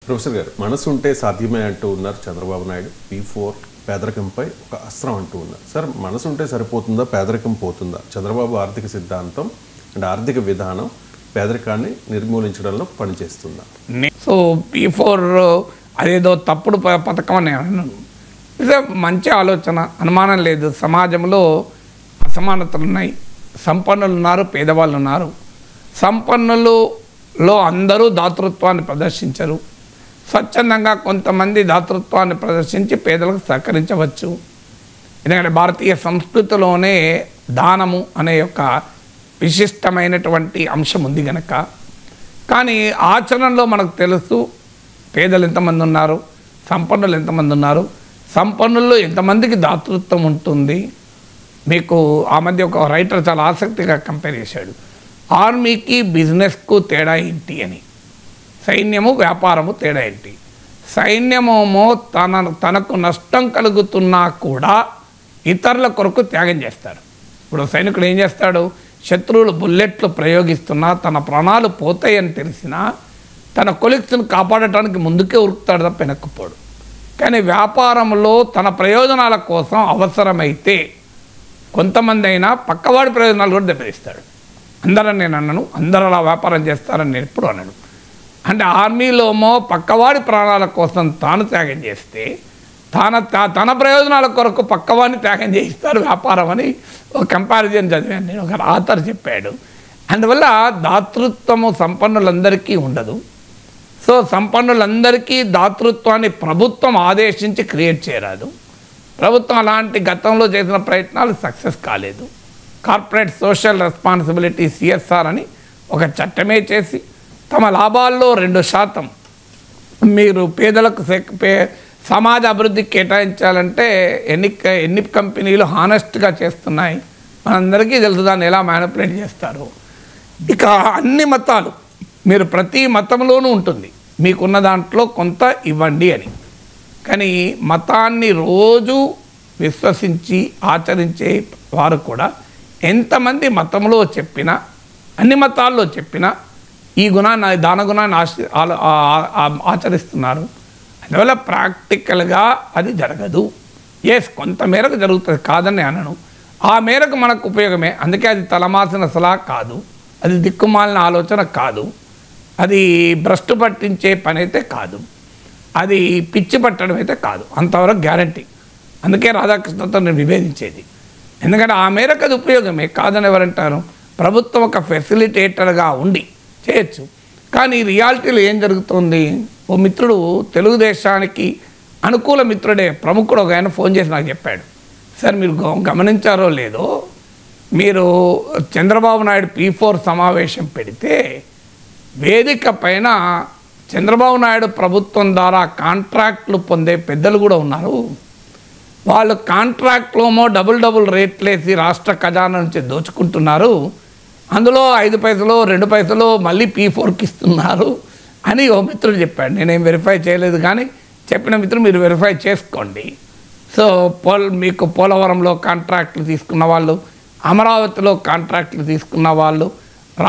Professor గారు, మనసు ఉంటే సాధ్యమే అంటూ ఉన్నారు చంద్రబాబు నాయుడు. P4 పేదరికంపై ఒక అస్త్రం అంటూ ఉన్నారు. సార్, మనసు ఉంటే సరిపోతుందా, పేదరికం పోతుందా? చంద్రబాబు ఆర్థిక సిద్ధాంతం అండ్ ఆర్థిక విధానం పేదరికాన్ని నిర్మూలించడంలో పనిచేస్తుందా? సో P4 అదేదో తప్పుడు పథకం అని అన్నాను. ఇది మంచి ఆలోచన, అనుమానం లేదు. సమాజంలో అసమానతలు ఉన్నాయి. సంపన్నులు ఉన్నారు, పేదవాళ్ళు ఉన్నారు. సంపన్నులలో అందరూ దాతృత్వాన్ని ప్రదర్శించరు. స్వచ్ఛందంగా కొంతమంది దాతృత్వాన్ని ప్రదర్శించి పేదలకు సహకరించవచ్చు. ఎందుకంటే భారతీయ సంస్కృతిలోనే దానము అనే యొక్క విశిష్టమైనటువంటి అంశం ఉంది కనుక. కానీ ఆచరణలో మనకు తెలుసు పేదలు ఎంతమంది ఉన్నారు, సంపన్నులు ఎంతమంది ఉన్నారు, సంపన్నుల్లో ఎంతమందికి దాతృత్వం ఉంటుంది. మీకు ఆ మధ్య ఒక రైటర్ చాలా ఆసక్తిగా కంపేర్ చేశాడు. ఆర్మీకి బిజినెస్కు తేడా ఏంటి అని. సైన్యము వ్యాపారము తేడా ఏంటి. సైన్యమేమో తనకు నష్టం కలుగుతున్నా కూడా ఇతరుల కొరకు త్యాగం చేస్తాడు. ఇప్పుడు సైనికుడు ఏం చేస్తాడు? శత్రువులు బుల్లెట్లు ప్రయోగిస్తున్నా, తన ప్రాణాలు పోతాయని తెలిసినా తన కొలీగ్స్ను కాపాడటానికి ముందుకే ఉరుకుతాడు తప్ప వెనక్కిపోడు. కానీ వ్యాపారంలో తన ప్రయోజనాల కోసం అవసరమైతే కొంతమంది అయినా పక్కవాడి ప్రయోజనాలు కూడా దెబ్బతీస్తాడు. అందరని నేను అన్నాను, అందరూ అలా వ్యాపారం చేస్తారని నేను ఎప్పుడు అన్నాను. అంటే ఆర్మీలోమో పక్కవాడి ప్రాణాల కోసం తాను త్యాగం చేస్తే తన ప్రయోజనాల కొరకు పక్కవాడిని త్యాగం చేయిస్తారు వ్యాపారం అని ఒక కంపారిజన్ చదివాను నేను. ఒక ఆథర్ చెప్పాడు. అందువల్ల దాతృత్వము సంపన్నులందరికీ ఉండదు. సో సంపన్నులందరికీ దాతృత్వాన్ని ప్రభుత్వం ఆదేశించి క్రియేట్ చేయరాదు. ప్రభుత్వం అలాంటి గతంలో చేసిన ప్రయత్నాలు సక్సెస్ కాలేదు. కార్పొరేట్ సోషల్ రెస్పాన్సిబిలిటీ CSR అని ఒక చట్టమే చేసి తమ లాభాల్లో 2% మీరు పేదలకు సమాజ అభివృద్ధికి కేటాయించాలంటే ఎన్ని కంపెనీలు హానెస్ట్గా చేస్తున్నాయి మనందరికీ తెలుసు. దాన్ని ఎలా మ్యానిపులేట్ చేస్తారు. ఇక అన్ని మతాలు, మీరు ప్రతి మతంలోనూ ఉంటుంది మీకున్న దాంట్లో కొంత ఇవ్వండి అని. కానీ మతాన్ని రోజు విశ్వసించి ఆచరించే వారు కూడా ఎంతమంది మతంలో చెప్పినా, అన్ని మతాల్లో చెప్పినా ఈ గుణాన్ని, దాన గుణాన్ని ఆచరిస్తున్నారు. అందువల్ల ప్రాక్టికల్గా అది జరగదు. కొంత మేరకు జరుగుతుంది, కాదని అనను. ఆ మేరకు మనకు ఉపయోగమే. అందుకే అది తలమాసిన సలహా కాదు, అది దిక్కుమాలిన ఆలోచన కాదు, అది భ్రష్టు పట్టించే పని అయితే కాదు, అది పిచ్చి పట్టడం అయితే కాదు. అంతవరకు గ్యారంటీ. అందుకే రాధాకృష్ణతో నేను విభేదించేది. ఎందుకంటే ఆ మేరకు అది ఉపయోగమే, కాదని ఎవరంటారు? ప్రభుత్వం ఒక ఫెసిలిటేటర్గా ఉండి చేయొచ్చు. కానీ రియాలిటీలో ఏం జరుగుతుంది? ఓ మిత్రుడు, తెలుగుదేశానికి అనుకూల మిత్రుడే, ప్రముఖుడు ఒక ఆయన ఫోన్ చేసి నాకు చెప్పాడు, సార్ మీరు గమనించారో లేదో, మీరు చంద్రబాబు నాయుడు P4 సమావేశం పెడితే వేదిక పైన చంద్రబాబు నాయుడు ప్రభుత్వం ద్వారా కాంట్రాక్ట్లు పొందే పెద్దలు కూడా ఉన్నారు. వాళ్ళు కాంట్రాక్ట్లోమో డబుల్ రేట్లేసి రాష్ట్ర ఖజానా నుంచి దోచుకుంటున్నారు. అందులో 5 పైసలు 2 పైసలు మళ్ళీ P4కి ఇస్తున్నారు అని ఓ మిత్రుడు చెప్పాడు. నేనేం వెరిఫై చేయలేదు, కానీ చెప్పిన మిత్రుడు మీరు వెరిఫై చేసుకోండి. సో మీకు పోలవరంలో కాంట్రాక్ట్లు తీసుకున్న వాళ్ళు, అమరావతిలో కాంట్రాక్ట్లు తీసుకున్న వాళ్ళు,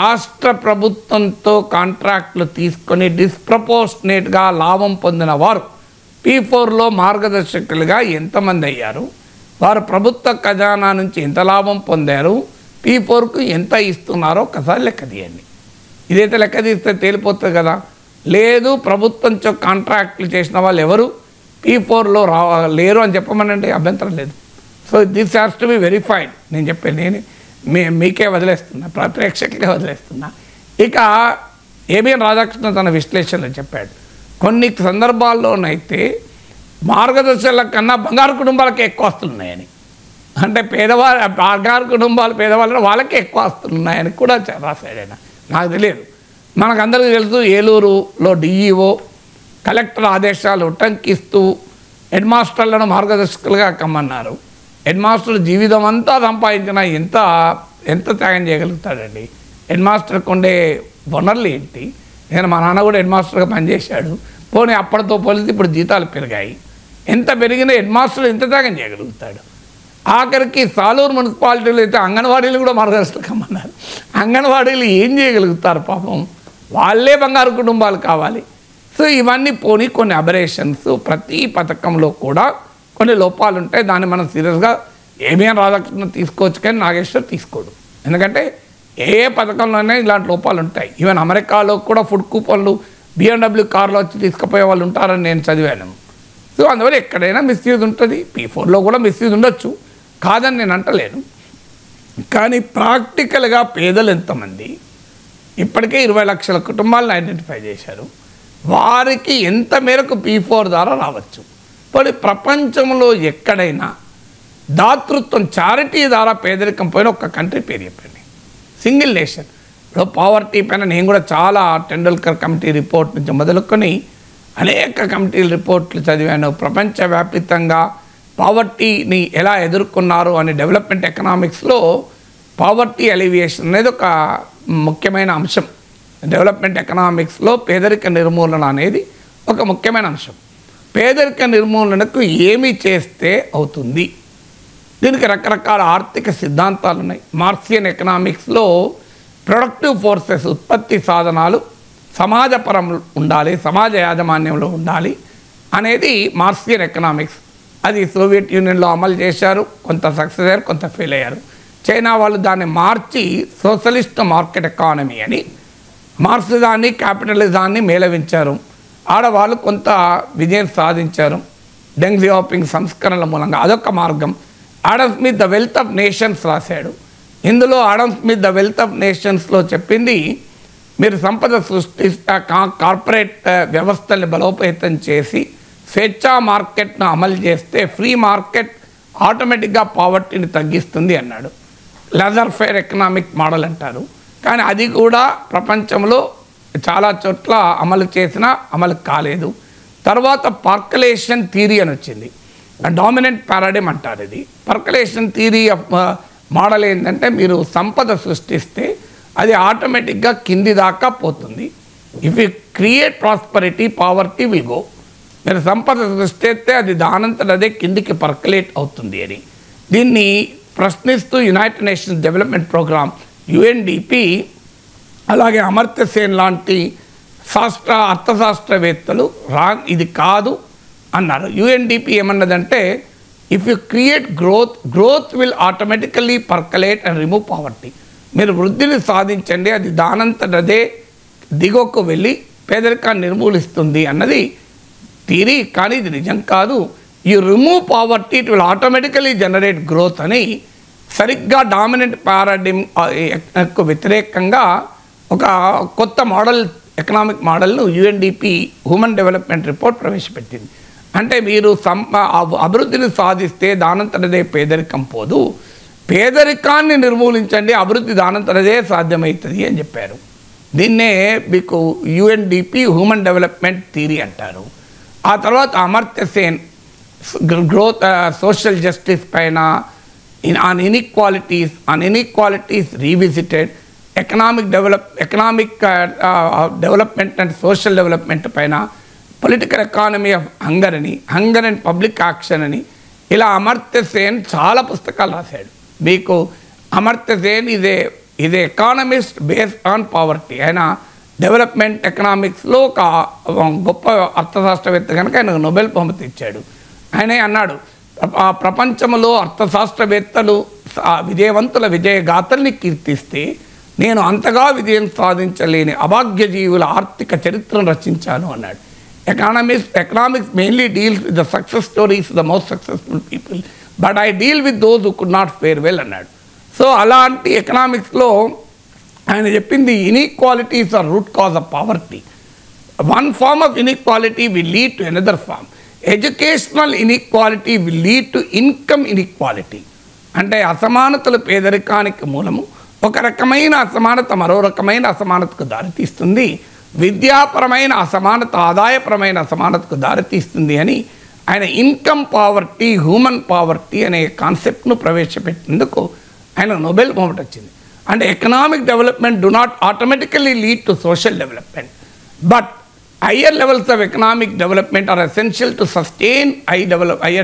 రాష్ట్ర ప్రభుత్వంతో కాంట్రాక్ట్లు తీసుకొని డిస్ప్రపోర్షనేట్గా లాభం పొందిన వారు P4లో మార్గదర్శకులుగా ఎంతమంది అయ్యారు, వారు ప్రభుత్వ ఖజానా నుంచి ఎంత లాభం పొందారు, P4కు ఎంత ఇస్తున్నారో ఒకసారి లెక్క తీయండి. ఇదైతే లెక్క తీస్తే తేలిపోతుంది కదా. లేదు, ప్రభుత్వంతో కాంట్రాక్ట్లు చేసిన వాళ్ళు ఎవరు P4లో లేరు అని చెప్పమనండి, అభ్యంతరం లేదు. So this has to be verified. నేను చెప్పాను, నేను మీకే వదిలేస్తున్నా, ప్రేక్షకులకే వదిలేస్తున్నా. ఇక ఏబిఎన్ రాధాకృష్ణ తన విశ్లేషణలో చెప్పాడు, కొన్ని సందర్భాల్లోనైతే మార్గదర్శకుల కన్నా బంగారు కుటుంబాలకే ఎక్కువ ఆస్తులు ఉన్నాయని. అంటే పేదవాళ్ళు, బంగారు కుటుంబాలు పేదవాళ్ళు వాళ్ళకే ఎక్కువ ఆస్తులు ఉన్నాయని కూడా రాశాడు ఆయన. నాకు తెలియదు, మనకందరికీ తెలుసు. ఏలూరులో DEO కలెక్టర్ ఆదేశాలు ఉటంకిస్తూ హెడ్ మాస్టర్లను మార్గదర్శకులుగా కమ్మన్నారు. హెడ్ మాస్టర్ జీవితం అంతా సంపాదించినా ఎంత త్యాగం చేయగలుగుతాడండి? హెడ్ మాస్టర్కి ఉండే వనరులు ఏంటి? నేను మా నాన్న కూడా హెడ్ మాస్టర్గా పనిచేశాడు. పోనీ అప్పటితో పోలిస్తే ఇప్పుడు జీతాలు పెరిగాయి. ఎంత పెరిగినా హెడ్ మాస్టర్ ఎంత త్యాగం చేయగలుగుతాడు? ఆఖరికి సాలూరు మున్సిపాలిటీలో అయితే అంగన్వాడీలు కూడా మార్గదర్శకులు కమ్మన్నారు. అంగన్వాడీలు ఏం చేయగలుగుతారు పాపం? వాళ్ళే బంగారు కుటుంబాలు కావాలి. సో ఇవన్నీ పోనీ కొన్ని అబరేషన్స్, ప్రతి పథకంలో కూడా కొన్ని లోపాలు ఉంటాయి. దాన్ని మనం సీరియస్గా ఏమేం రాధాకృష్ణ తీసుకోవచ్చు కానీ నాగేశ్వర్ తీసుకోడు. ఎందుకంటే ఏ పథకంలోనే ఇలాంటి లోపాలు ఉంటాయి. ఈవెన్ అమెరికాలో కూడా ఫుడ్ కూపన్లు BMW కార్లో వచ్చి తీసుకుపోయే వాళ్ళు ఉంటారని నేను చదివాను. సో అందువల్ల ఎక్కడైనా మిస్యూజ్ ఉంటుంది. P4లో కూడా మిస్యూజ్ ఉండొచ్చు, కాదని నేను అంటలేను. కానీ ప్రాక్టికల్గా పేదలు ఎంతమంది, ఇప్పటికే 20 లక్షల కుటుంబాలను ఐడెంటిఫై చేశారు. వారికి ఎంత మేరకు P4 ద్వారా రావచ్చు. మరి ప్రపంచంలో ఎక్కడైనా దాతృత్వం, చారిటీ ద్వారా పేదరికం పోయిన ఒక్క కంట్రీ పేరు చెప్పండి. Single nation. ఇప్పుడు పావర్టీ పైన నేను కూడా చాలా టెండూల్కర్ కమిటీ రిపోర్ట్ నుంచి మొదలుకొని అనేక కమిటీల రిపోర్ట్లు చదివాను. ప్రపంచవ్యాప్తంగా పావర్టీని ఎలా ఎదుర్కొన్నారు అని డెవలప్మెంట్ ఎకనామిక్స్లో పావర్టీ ఎలివియేషన్ అనేది ఒక ముఖ్యమైన అంశం. డెవలప్మెంట్ ఎకనామిక్స్లో పేదరిక నిర్మూలన అనేది ఒక ముఖ్యమైన అంశం. పేదరిక నిర్మూలనకు ఏమి చేస్తే అవుతుంది, దీనికి రకరకాల ఆర్థిక సిద్ధాంతాలు ఉన్నాయి. మార్క్సియన్ ఎకనామిక్స్లో ప్రొడక్టివ్ ఫోర్సెస్, ఉత్పత్తి సాధనాలు సమాజపరం ఉండాలి, సమాజ యాజమాన్యంలో ఉండాలి అనేది మార్క్సియన్ ఎకనామిక్స్. అది సోవియట్ యూనియన్లో అమలు చేశారు, కొంత సక్సెస్ అయ్యారు, కొంత ఫెయిల్ అయ్యారు. చైనా వాళ్ళు దాన్ని మార్చి సోషలిస్ట్ మార్కెట్ ఎకానమీ అని మార్క్సిజాన్ని, క్యాపిటలిజాన్ని మేళవించారు. ఆడవాళ్ళు కొంత విజయం సాధించారు డెంగ్ జియాపింగ్ సంస్కరణల మూలంగా. అదొక మార్గం. Adam Smith the wealth of nations రాశాడు. ఇందులో Adam Smith the wealth of నేషన్స్లో చెప్పింది, మీరు సంపద సృష్టిస్తా కార్పొరేట్ వ్యవస్థల్ని బలోపేతం చేసి స్వేచ్ఛా మార్కెట్ను అమలు చేస్తే ఫ్రీ మార్కెట్ ఆటోమేటిక్గా పావర్టీని తగ్గిస్తుంది అన్నాడు. లెజర్ ఫేర్ ఎకనామిక్ మోడల్ అంటారు. కానీ అది కూడా ప్రపంచంలో చాలా చోట్ల అమలు చేసినా అమలు కాలేదు. తర్వాత పర్కలేషన్ థియరీ అని వచ్చింది. డామినెంట్ పారాడిమ్ అంటారు. ఇది పర్కలేషన్ థియరీ ఆఫ్ మోడల్ ఏంటంటే, మీరు సంపద సృష్టిస్తే అది ఆటోమేటిక్గా కింది దాకా పోతుంది. If you create prosperity, poverty will go. మీరు సంపద సృష్టిస్తే అది దానంతట అదే కిందికి పర్కలేట్ అవుతుంది అని. దీన్ని ప్రశ్నిస్తూ United Nations Development Programme UNDP అలాగే అమర్త్య సేన్ లాంటి అర్థశాస్త్రవేత్తలు ఇది కాదు అన్నారు. UNDP ఏమన్నదంటే, if you create growth will automatically percolate and remove poverty. మీరు వృద్ధిని సాధించండి, అది దానంతటదే దిగువకు వెళ్ళి పేదరికాన్ని నిర్మూలిస్తుంది అన్నది థియరీ. కానీ ఇది నిజం కాదు. You remove poverty, it will automatically generate growth అని సరిగ్గా డామినెంట్ పారాడిమ్కు వ్యతిరేకంగా ఒక కొత్త మోడల్, ఎకనామిక్ మోడల్ను UNDP హ్యూమన్ డెవలప్మెంట్ రిపోర్ట్ ప్రవేశపెట్టింది. అంటే మీరు అభివృద్ధిని సాధిస్తే దానంతటదే పేదరికం పోదు, పేదరికాన్ని నిర్మూలించండి, అభివృద్ధి దానంతటదే సాధ్యమవుతుంది అని చెప్పారు. దీన్నే మీకు UNDP హ్యూమన్ డెవలప్మెంట్ థియరీ అంటారు. ఆ తర్వాత Amartya Sen growth, social justice పైన, on inequalities revisited, economic development and social development పైన, political economy of hunger and public action అని, ఇలా అమర్త్య సేన్ చాలా పుస్తకాలు రాశాడు. మీకు అమర్త్య సేన్ ఇదే ఎకానమిస్ట్ బేస్డ్ ఆన్ పావర్టీ. ఆయన డెవలప్మెంట్ ఎకనామిక్స్లో ఒక గొప్ప అర్థశాస్త్రవేత్త కనుక ఆయనకు నోబెల్ బహుమతి ఇచ్చాడు. ఆయనే అన్నాడు, ప్రపంచంలో అర్థశాస్త్రవేత్తలు విజయవంతుల విజయగాథల్ని కీర్తిస్తే నేను అంతగా విజయం సాధించలేని అభాగ్య జీవుల ఆర్థిక చరిత్రను రచించాను అన్నాడు. Economics mainly deals with the success stories the most successful people, but I deal with those who could not fare well అన్నాడు. సో అలాంటి ఎకనామిక్స్లో ఆయన చెప్పింది, inequalities are root cause of poverty. One form of inequality will lead to another form. Educational inequality will lead to income inequality. అంటే అసమానతలు పేదరికానికి మూలము. ఒక రకమైన అసమానత మరో రకమైన అసమానతకు దారితీస్తుంది. విద్యాపరమైన అసమానత ఆదాయపరమైన అసమానతకు దారితీస్తుంది అని ఆయన ఇన్కమ్ పావర్టీ, హ్యూమన్ పావర్టీ అనే కాన్సెప్ట్ను ప్రవేశపెట్టేందుకు ఆయన నోబెల్ బహుమతి వచ్చింది. అంటే economic development do not automatically lead to social development, but higher levels of economic development are essential to sustain higher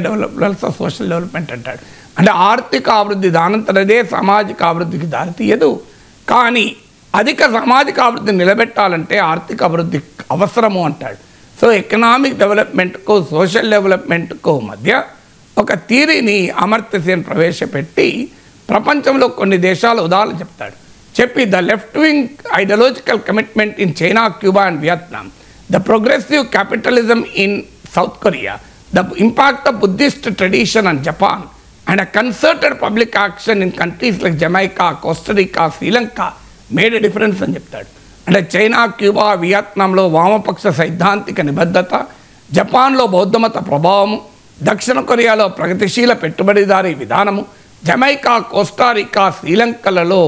levels of social development అంటాడు. అంటే ఆర్థిక అభివృద్ధి దానంతరదే సామాజిక అభివృద్ధికి దారితీయదు. కానీ అధిక సామాజిక అభివృద్ధిని నిలబెట్టాలంటే ఆర్థిక అభివృద్ధి అవసరము అంటాడు. సో ఎకనామిక్ డెవలప్మెంట్కు సోషల్ డెవలప్మెంట్కు మధ్య ఒక థియరీని అమర్త్య సేన్ ప్రవేశపెట్టి ప్రపంచంలో కొన్ని దేశాల ఉదాహరణ చెప్తాడు. చెప్పి the left wing ideological commitment in China, Cuba and Vietnam, the progressive capitalism in south Korea, the impact of Buddhist tradition and Japan and a concerted public action in countries like Jamaica, Costa Rica, Sri Lanka made a difference అని చెప్తాడు. అంటే China, Cuba, వియత్నాంలో వామపక్ష సైద్ధాంతిక నిబద్ధత, జపాన్లో బౌద్ధమత ప్రభావము, దక్షిణ కొరియాలో ప్రగతిశీల పెట్టుబడిదారీ విధానము, జమైకా, కోస్టారికా, శ్రీలంకలలో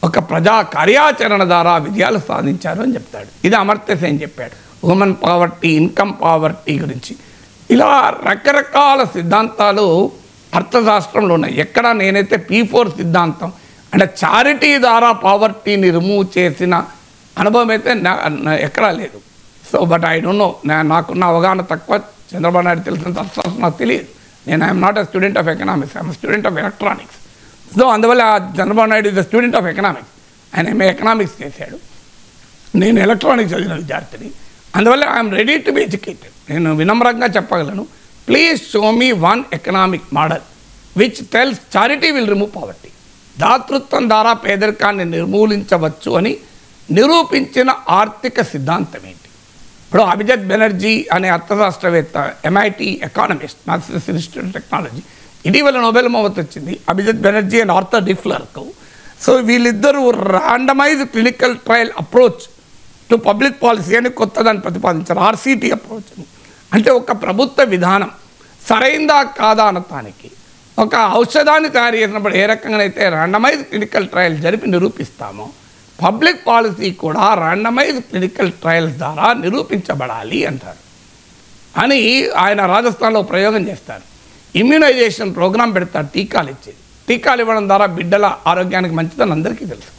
ఒక ప్రజా కార్యాచరణ ద్వారా విజయాలు సాధించారు అని చెప్తాడు. ఇది అమర్త్య సేన్ చెప్పాడు. ఉమెన్ పావర్టీ, ఇన్కమ్ పావర్టీ గురించి ఇలా రకరకాల సిద్ధాంతాలు అర్థశాస్త్రంలో ఉన్నాయి. ఎక్కడ నేనైతే P4 సిద్ధాంతం అంటే చారిటీ ద్వారా పావర్టీని రిమూవ్ చేసిన అనుభవం అయితే ఎక్కడా లేదు. So but I don't know, నాకున్న అవగాహన తక్కువ. చంద్రబాబు నాయుడు తెలిసినంత అర్థశాస్త్రం నాకు తెలియదు. నేను I'm not a student of economics, I'm student of electronics. So అందువల్ల Chandrababu Naidu is the student of economics. ఆయన ఎంఏ ఎకనామిక్స్ చేశాడు, నేను ఎలక్ట్రానిక్స్ చదివిన విద్యార్థిని. అందువల్ల I'm ready to be educated. నేను వినమ్రంగా చెప్పగలను, please show me one economic model which tells charity will remove poverty. దాతృత్వం ద్వారా పేదరికాన్ని నిర్మూలించవచ్చు అని నిరూపించిన ఆర్థిక సిద్ధాంతం ఏంటి? ఇప్పుడు అభిజిత్ బెనర్జీ అనే అర్థశాస్త్రవేత్త, MIT economist, masters institute technology, ఇటీవల నోబెల్ బహుమతి వచ్చింది అభిజిత్ బెనర్జీ అండ్ ఆర్థర్ డిఫ్లర్కు. సో వీళ్ళిద్దరూ randomized clinical trial approach to public policy అని కొత్తదాన్ని ప్రతిపాదించారు, RCT అప్రోచ్ అని. అంటే ఒక ప్రభుత్వ విధానం సరైందా కాదా అనటానికి ఒక ఔషధాన్ని తయారు చేసినప్పుడు ఏ రకంగానైతే ర్యాండమైజ్ క్లినికల్ ట్రయల్ జరిపి నిరూపిస్తామో, పబ్లిక్ పాలసీ కూడా ర్యాండమైజ్ క్లినికల్ ట్రయల్స్ ద్వారా నిరూపించబడాలి అంటారు అని ఆయన రాజస్థాన్లో ప్రయోగం చేస్తారు. ఇమ్యూనైజేషన్ ప్రోగ్రాం పెడతారు, టీకాలు ఇచ్చేది. టీకాలు ఇవ్వడం ద్వారా బిడ్డల ఆరోగ్యానికి మంచిదని అందరికీ తెలుసు.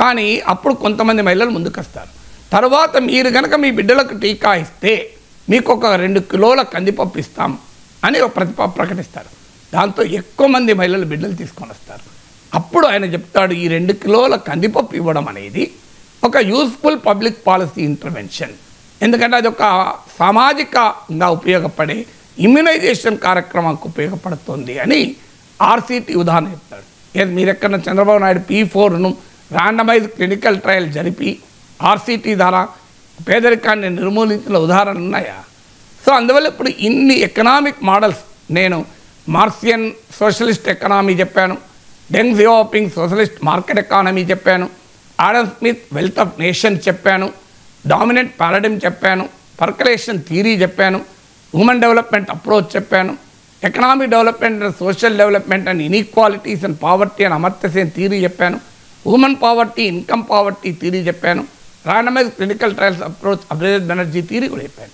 కానీ అప్పుడు కొంతమంది మహిళలు ముందుకు వస్తారు. తర్వాత మీరు కనుక మీ బిడ్డలకు టీకా ఇస్తే మీకు ఒక 2 కిలోల కందిపప్పు ఇస్తాం అని ఒక ప్రకటిస్తారు. దాంతో ఎక్కువ మంది మహిళలు బిడ్డలు తీసుకొని వస్తారు. అప్పుడు ఆయన చెప్తాడు, ఈ 2 కిలోల కందిపప్పు ఇవ్వడం అనేది ఒక యూస్ఫుల్ పబ్లిక్ పాలసీ ఇంటర్వెన్షన్, ఎందుకంటే అది ఒక సామాజికంగా ఉపయోగపడే ఇమ్యునైజేషన్ కార్యక్రమానికి ఉపయోగపడుతుంది అని RCT ఉదాహరణ చెప్తాడు. మీరు ఎక్కడ చంద్రబాబు నాయుడు P4ను ర్యాండమైజ్ క్లినికల్ ట్రయల్ జరిపి RCT ద్వారా పేదరికాన్ని నిర్మూలించిన ఉదాహరణలు ఉన్నాయా? సో అందువల్ల ఇప్పుడు ఇన్ని ఎకనామిక్ మోడల్స్, నేను మార్క్సియన్ సోషలిస్ట్ ఎకనామీ చెప్పాను, Deng Xiaoping socialist market economy చెప్పాను, Adam Smith wealth of nation చెప్పాను, డామినెంట్ పారాడిమ్ చెప్పాను, పర్కలేషన్ థియరీ చెప్పాను, హ్యూమన్ డెవలప్మెంట్ అప్రోచ్ చెప్పాను, economic development and social development and inequalities and poverty అని Amartya Sen theory చెప్పాను, human poverty, income poverty theory చెప్పాను, randomized clinical trials approach Abhijit Banerjee theory కూడా చెప్పాను.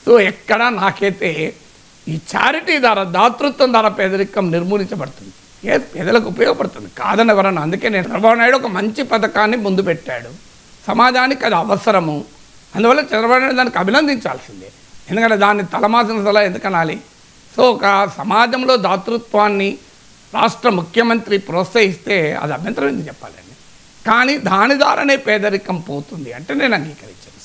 So ఎక్కడ నాకైతే ఈ చారిటీ ద్వారా, దాతృత్వం ద్వారా పేదరికం నిర్మూలించబడుతుంది, పేదలకు ఉపయోగపడుతుంది కాదని ఎవరన్నా. అందుకే నేను చంద్రబాబు నాయుడు ఒక మంచి పథకాన్ని ముందు పెట్టాడు, సమాజానికి అది అవసరము. అందువల్ల చంద్రబాబు నాయుడు దానికి అభినందించాల్సిందే, ఎందుకంటే దాన్ని తలమాసిన సలహా ఎందుకనాలి. సో ఒక సమాజంలో దాతృత్వాన్ని రాష్ట్ర ముఖ్యమంత్రి ప్రోత్సహిస్తే అది అభ్యంతరం ఎందుకు చెప్పాలండి. కానీ దాని ద్వారానే పేదరికం పోతుంది అంటే నేను అంగీకరించాను.